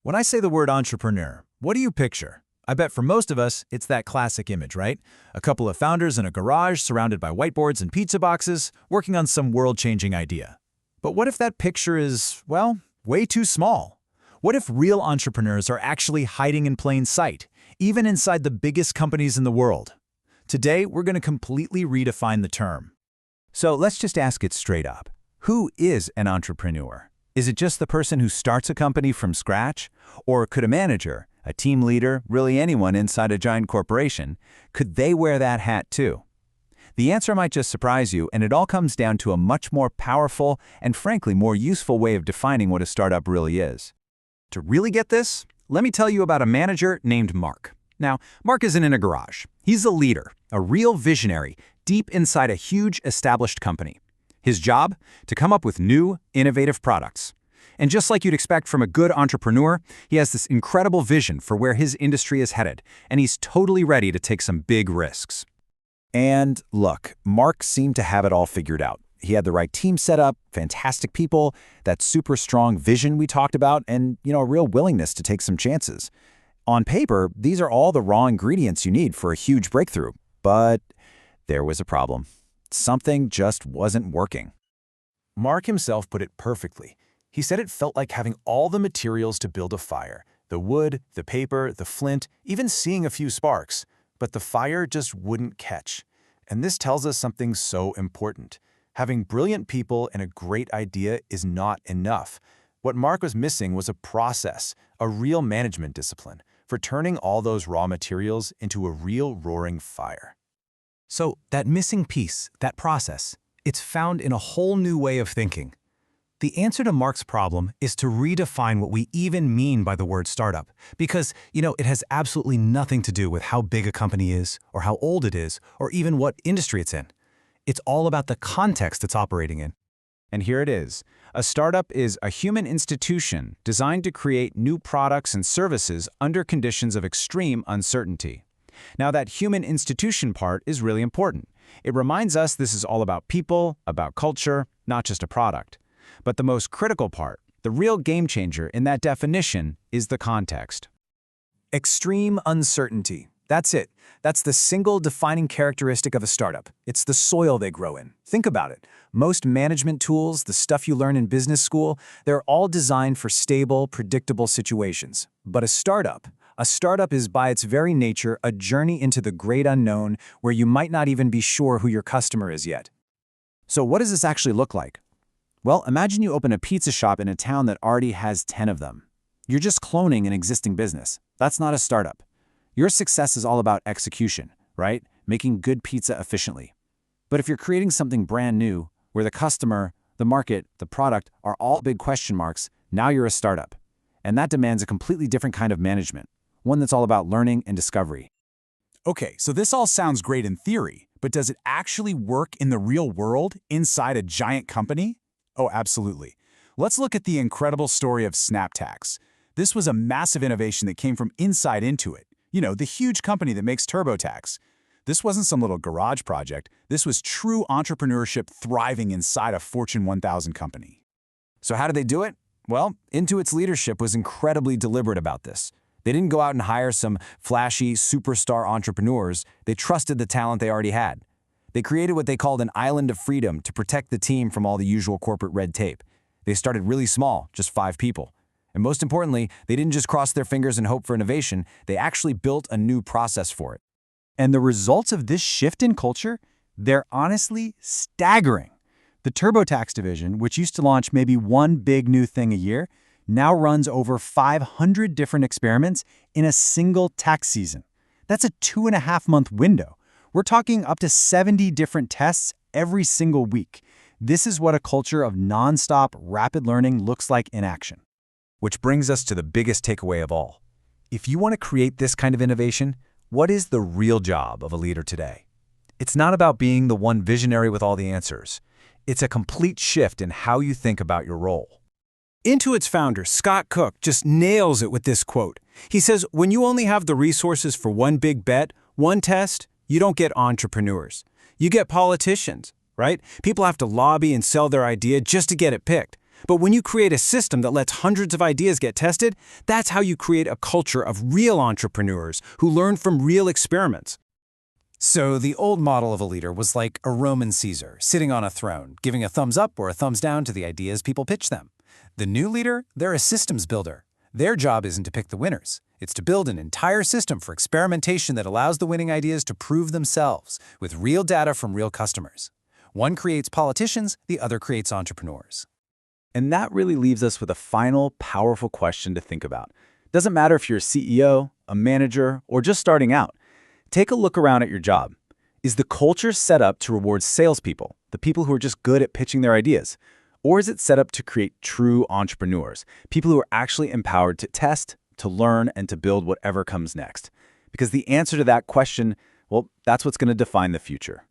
When I say the word entrepreneur, what do you picture? I bet for most of us, it's that classic image, right? A couple of founders in a garage surrounded by whiteboards and pizza boxes, working on some world-changing idea. But what if that picture is, well, way too small? What if real entrepreneurs are actually hiding in plain sight, even inside the biggest companies in the world? Today, we're going to completely redefine the term. So let's just ask it straight up. Who is an entrepreneur? Is it just the person who starts a company from scratch? Or could a manager, a team leader, really anyone inside a giant corporation, could they wear that hat too? The answer might just surprise you, and it all comes down to a much more powerful and frankly more useful way of defining what a startup really is. To really get this, let me tell you about a manager named Mark. Now, Mark isn't in a garage. He's a leader, a real visionary, deep inside a huge established company. His job? To come up with new, innovative products. And just like you'd expect from a good entrepreneur, he has this incredible vision for where his industry is headed, and he's totally ready to take some big risks. And look, Mark seemed to have it all figured out. He had the right team set up, fantastic people, that super strong vision we talked about, and, a real willingness to take some chances. On paper, these are all the raw ingredients you need for a huge breakthrough. But there was a problem. Something just wasn't working. Mark himself put it perfectly. He said it felt like having all the materials to build a fire. The wood, the paper, the flint, even seeing a few sparks. But the fire just wouldn't catch. And this tells us something so important. Having brilliant people and a great idea is not enough. What Mark was missing was a process, a real management discipline, for turning all those raw materials into a real roaring fire. So that missing piece, that process, it's found in a whole new way of thinking. The answer to Mark's problem is to redefine what we even mean by the word startup, because, it has absolutely nothing to do with how big a company is, or how old it is, or even what industry it's in. It's all about the context it's operating in. And here it is. A startup is a human institution designed to create new products and services under conditions of extreme uncertainty. Now, that human institution part is really important. It reminds us this is all about people, about culture, not just a product. But the most critical part, the real game changer in that definition, is the context. Extreme uncertainty. That's it. That's the single defining characteristic of a startup. It's the soil they grow in. Think about it. Most management tools, the stuff you learn in business school, they're all designed for stable, predictable situations. But a startup is by its very nature a journey into the great unknown where you might not even be sure who your customer is yet. So what does this actually look like? Well, imagine you open a pizza shop in a town that already has 10 of them. You're just cloning an existing business. That's not a startup. Your success is all about execution, right? Making good pizza efficiently. But if you're creating something brand new, where the customer, the market, the product are all big question marks, now you're a startup. And that demands a completely different kind of management, one that's all about learning and discovery. Okay, so this all sounds great in theory, but does it actually work in the real world, inside a giant company? Oh, absolutely. Let's look at the incredible story of SnapTax. This was a massive innovation that came from inside Intuit. The huge company that makes TurboTax. This wasn't some little garage project. This was true entrepreneurship thriving inside a Fortune 1000 company. So how did they do it? Well, Intuit's leadership was incredibly deliberate about this. They didn't go out and hire some flashy superstar entrepreneurs. They trusted the talent they already had. They created what they called an island of freedom to protect the team from all the usual corporate red tape. They started really small, just 5 people. And most importantly, they didn't just cross their fingers and hope for innovation, they actually built a new process for it. And the results of this shift in culture, they're honestly staggering. The TurboTax division, which used to launch maybe one big new thing a year, now runs over 500 different experiments in a single tax season. That's a 2.5-month window. We're talking up to 70 different tests every single week. This is what a culture of nonstop, rapid learning looks like in action. Which brings us to the biggest takeaway of all. If you want to create this kind of innovation, what is the real job of a leader today? It's not about being the one visionary with all the answers. It's a complete shift in how you think about your role. Intuit's founder, Scott Cook, just nails it with this quote. He says, when you only have the resources for one big bet, one test, you don't get entrepreneurs. You get politicians, right? People have to lobby and sell their idea just to get it picked. But when you create a system that lets hundreds of ideas get tested, that's how you create a culture of real entrepreneurs who learn from real experiments. So the old model of a leader was like a Roman Caesar sitting on a throne, giving a thumbs up or a thumbs down to the ideas people pitch them. The new leader, they're a systems builder. Their job isn't to pick the winners. It's to build an entire system for experimentation that allows the winning ideas to prove themselves with real data from real customers. One creates politicians, the other creates entrepreneurs. And that really leaves us with a final, powerful question to think about. Doesn't matter if you're a CEO, a manager, or just starting out. Take a look around at your job. Is the culture set up to reward salespeople, the people who are just good at pitching their ideas? Or is it set up to create true entrepreneurs, people who are actually empowered to test, to learn, and to build whatever comes next? Because the answer to that question, well, that's what's going to define the future.